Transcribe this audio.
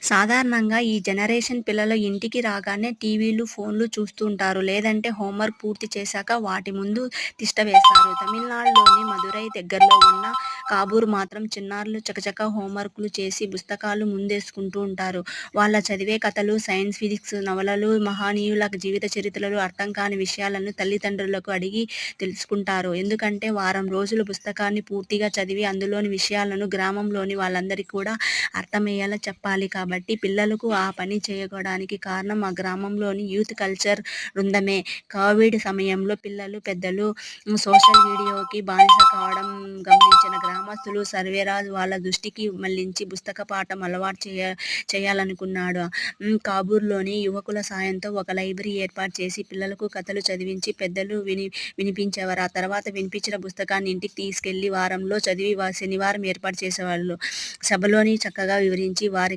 సాధారణంగా ఈ జనరేషన్ పిల్లలు ఇంటికి రాగానే టీవీలు, ఫోన్లు చూస్తూ ఉంటారు. లేదంటే హోంవర్క్ పూర్తి చేశాక వాటి ముందు తిష్ట వేస్తారు. తమిళనాడులోని మదురై దగ్గరలో ఉన్న కాబూర్ మాత్రం చిన్నారులు చకచకా హోంవర్క్‌లు చేసి పుస్తకాలు ముందేసుకుంటూ ఉంటారు. వాళ్ళ చదివే కథలు, సైన్స్, ఫిజిక్స్ నవలలు, మహనీయుల జీవిత చరిత్రలు, అర్థం కాని విషయాలను తల్లిదండ్రులకు అడిగి తెలుసుకుంటారు. ఎందుకంటే వారం రోజులు పుస్తకాన్ని పూర్తిగా చదివి అందులోని విషయాలను గ్రామంలోని వాళ్ళందరికీ కూడా అర్థమయ్యేలా చెప్పాలి కాబట్టి పిల్లలకు ఆ పని చేయడానికి కారణం ఆ గ్రామంలోని యూత్ కల్చర్ బృందమే. కోవిడ్ సమయంలో పిల్లలు, పెద్దలు సోషల్ మీడియాకి బానిస కావడం గమనించిన గ్రామస్తులు సర్వేరాజ్ వాళ్ళ దృష్టికి మళ్లించి పుస్తక పాఠం అలవాటు చేయాలనుకున్నాడు. కాబూర్‌లోని యువకుల సాయంతో ఒక లైబ్రరీ ఏర్పాటు చేసి పిల్లలకు కథలు చదివించి పెద్దలు వినిపించేవారు. ఆ తర్వాత వినిపించిన పుస్తకాన్ని ఇంటికి తీసుకెళ్లి వారంలో చదివి శనివారం ఏర్పాటు చేసేవాళ్ళు. సభలోని చక్కగా వివరించి వారికి